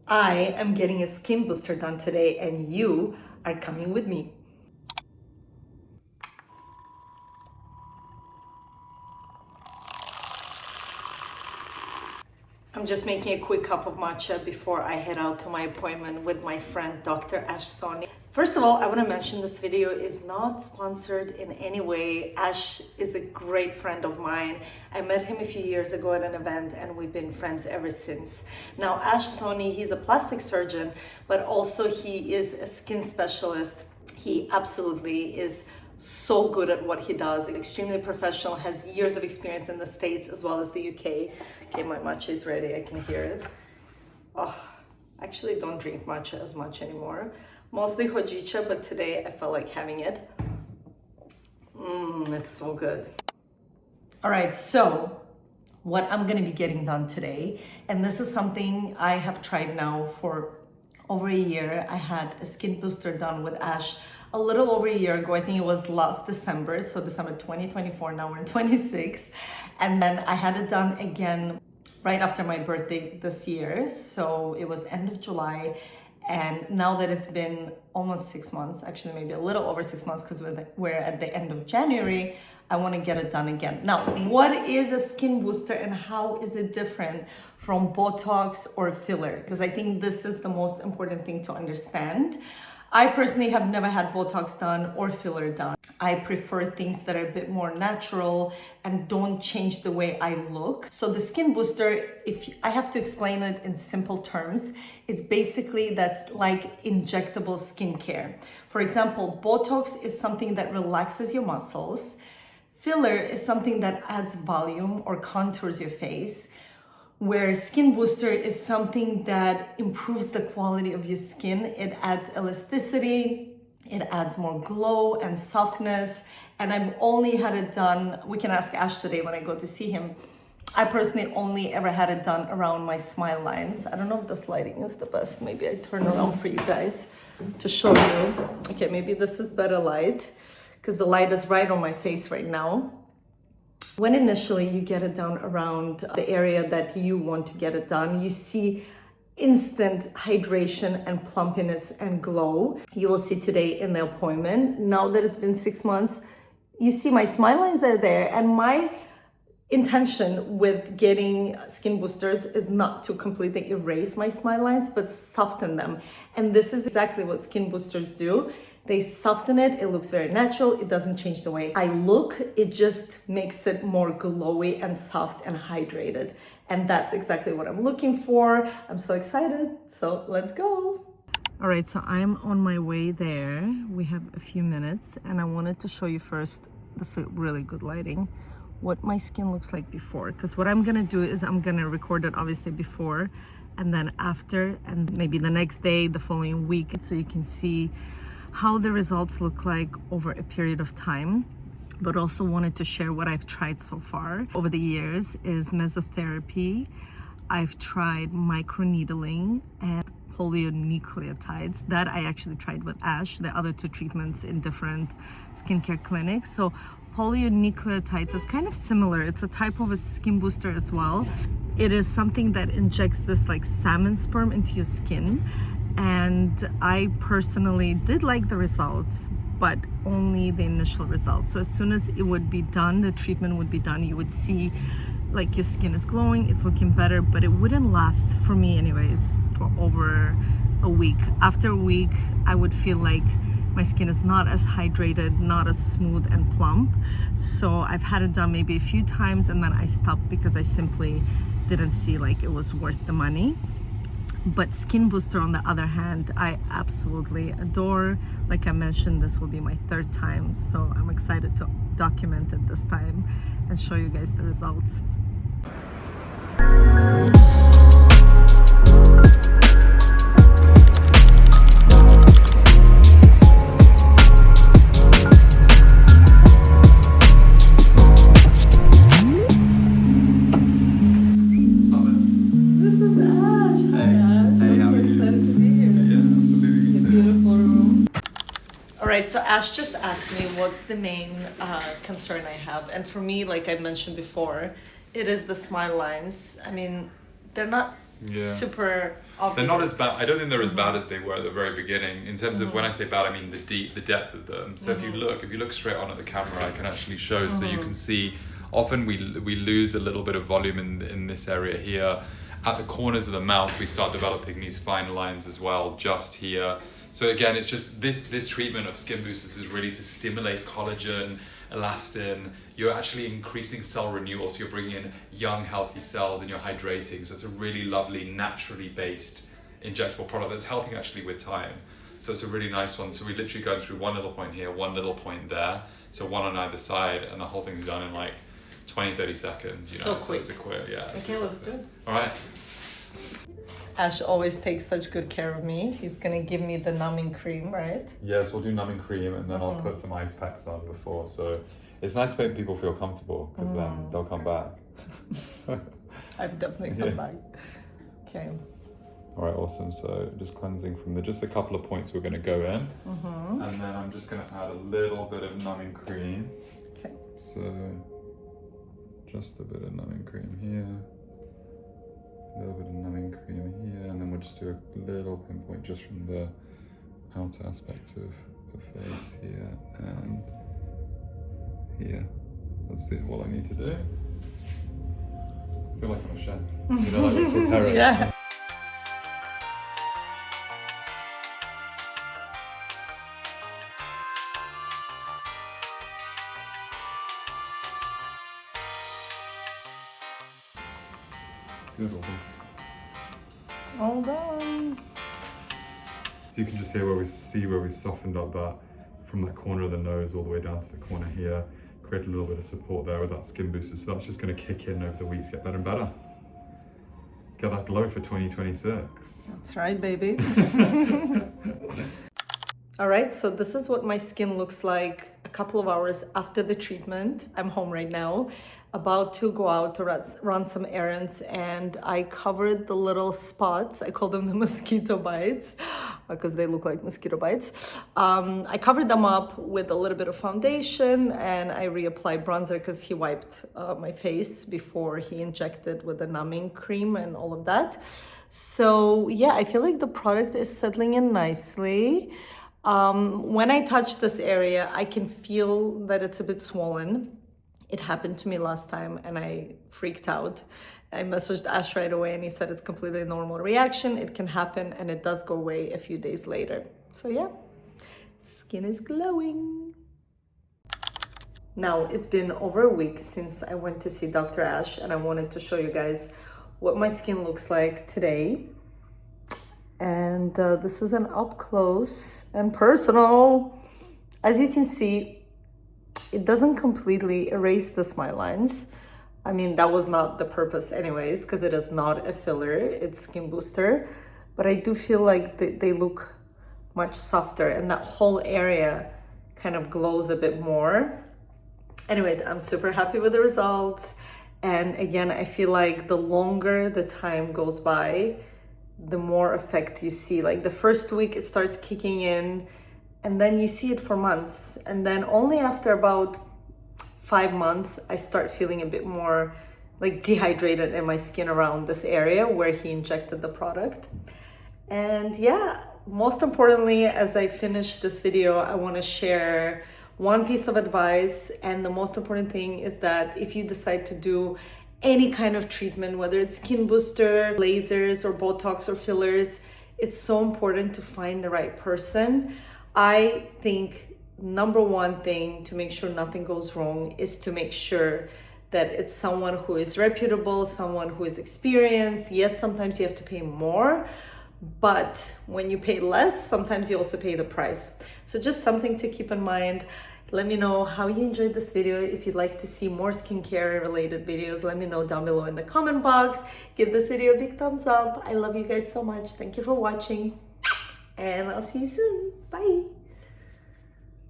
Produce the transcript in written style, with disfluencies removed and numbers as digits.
I am getting a skin booster done today and you are coming with me. I'm just making a quick cup of matcha before I head out to my appointment with my friend Dr. Soni. First of all, I want to mention this video is not sponsored in any way. Ash is a great friend of mine. I met him a few years ago at an event and we've been friends ever since. Now, Soni, he's a plastic surgeon, but also he is a skin specialist. He absolutely is so good at what he does, extremely professional, has years of experience in the States as well as the UK. Okay, my matcha is ready, I can hear it. Oh, I actually don't drink matcha as much anymore. Mostly hojicha, but today I felt like having it. It's so good. All right, so what I'm gonna be getting done today, and this is something I have tried now for over a year. I had a skin booster done with Ash a little over a year ago. I think it was last December, so December 2024, now we're in 26. And then I had it done again right after my birthday this year. So it was end of July. And now that it's been almost 6 months, actually maybe a little over 6 months because we're at the end of January, I want to get it done again. Now, what is a skin booster and how is it different from Botox or filler? Because I think this is the most important thing to understand. I personally have never had Botox done or filler done. I prefer things that are a bit more natural and don't change the way I look. So the skin booster, if I have to explain it in simple terms, it's basically that's like injectable skincare. For example, Botox is something that relaxes your muscles. Filler is something that adds volume or contours your face, where skin booster is something that improves the quality of your skin. It adds elasticity, it adds more glow and softness. And I've only had it done, we can ask Ash today when I go to see him. I personally only ever had it done around my smile lines. I don't know if this lighting is the best. Maybe I turn around for you guys to show you. Okay, maybe this is better light because the light is right on my face right now. When initially you get it done around the area that you want to get it done, you see instant hydration and plumpiness and glow. You will see today in the appointment. Now that it's been 6 months, you see my smile lines are there, and my intention with getting skin boosters is not to completely erase my smile lines, but soften them. And this is exactly what skin boosters do. They soften it, it looks very natural, it doesn't change the way I look, it just makes it more glowy and soft and hydrated. And that's exactly what I'm looking for. I'm so excited, so let's go. All right, so I'm on my way there. We have a few minutes and I wanted to show you first, this is really good lighting, what my skin looks like before. Because what I'm gonna do is I'm gonna record it obviously before and then after, and maybe the next day, the following week, so you can see how the results look like over a period of time. But also wanted to share what I've tried so far over the years is mesotherapy. I've tried microneedling and polyonucleotides. That I actually tried with Ash, the other two treatments in different skincare clinics. So polyonucleotides is kind of similar. It's a type of a skin booster as well. It is something that injects this like salmon sperm into your skin. And I personally did like the results, but only the initial results. So as soon as it would be done, the treatment would be done, you would see like your skin is glowing, it's looking better, but it wouldn't last, for me anyways, for over a week. After a week, I would feel like my skin is not as hydrated, not as smooth and plump. So I've had it done maybe a few times and then I stopped because I simply didn't see like it was worth the money. But skin booster on the other hand, I absolutely adore. Like I mentioned, this will be my 3rd time, so I'm excited to document it this time and show you guys the results. All right, so Ash just asked me what's the main concern I have. And for me, like I mentioned before, it is the smile lines. I mean, they're not super obvious. They're not as bad. I don't think they're as bad as they were at the very beginning. In terms of, when I say bad, I mean the depth of them. So if you look straight on at the camera, I can actually show, so you can see. Often we lose a little bit of volume in this area here. At the corners of the mouth, we start developing these fine lines as well, just here. So again, it's just this treatment of skin boosters is really to stimulate collagen, elastin. You're actually increasing cell renewal, so you're bringing in young, healthy cells, and you're hydrating. So it's a really lovely, naturally based injectable product that's helping actually with time. So it's a really nice one. So we literally go through one little point here, one little point there. So one on either side, and the whole thing's done in like 20-30 seconds. You know, so quick. It's a quick, yeah. Okay, let's do it. All right. Ash always takes such good care of me. He's gonna give me the numbing cream, right? Yes, we'll do numbing cream, and then I'll put some ice packs on before. So it's nice to make people feel comfortable, because then they'll come back. I've definitely come back. Okay. All right, awesome. So just cleansing from just a couple of points we're going to go in. And then I'm just going to add a little bit of numbing cream. Okay. So just a bit of numbing cream here. A little bit of numbing cream here. And then we'll just do a little pinpoint just from the outer aspect of the face here and here. That's all I need to do. I feel like I'm a chef. You know, like preparing. Yeah. Beautiful. All done. So you can just hear where we softened up that from that corner of the nose all the way down to the corner here. Create a little bit of support there with that skin booster. So that's just going to kick in over the weeks, get better and better. Get that glow for 2026. That's right, baby. All right, so this is what my skin looks like a couple of hours after the treatment. I'm home right now, about to go out to run some errands, and I covered the little spots. I call them the mosquito bites because they look like mosquito bites. I covered them up with a little bit of foundation, and I reapplied bronzer because he wiped my face before he injected with the numbing cream and all of that. So yeah, I feel like the product is settling in nicely. When I touch this area, I can feel that it's a bit swollen. It happened to me last time and I freaked out. I messaged Ash right away and he said it's completely normal reaction. It can happen and it does go away a few days later. So yeah, skin is glowing. Now, it's been over a week since I went to see Dr. Ash, and I wanted to show you guys what my skin looks like today. And this is an up close and personal. As you can see, it doesn't completely erase the smile lines. I mean, that was not the purpose anyways, because it is not a filler, it's skin booster. But I do feel like they look much softer, and that whole area kind of glows a bit more. Anyways, I'm super happy with the results. And again, I feel like the longer the time goes by, the more effect you see. Like the first week it starts kicking in, and then you see it for months, and then only after about 5 months I start feeling a bit more like dehydrated in my skin around this area where he injected the product. And yeah, most importantly, as I finish this video, I want to share one piece of advice. And the most important thing is that if you decide to do any kind of treatment, whether it's skin booster, lasers, or Botox or fillers, it's so important to find the right person. I think number one thing to make sure nothing goes wrong is to make sure that it's someone who is reputable, someone who is experienced. Yes, sometimes you have to pay more, but when you pay less, sometimes you also pay the price. So just something to keep in mind. Let me know how you enjoyed this video. If you'd like to see more skincare related videos, let me know down below in the comment box. Give this video a big thumbs up. I love you guys so much. Thank you for watching, and I'll see you soon. Bye.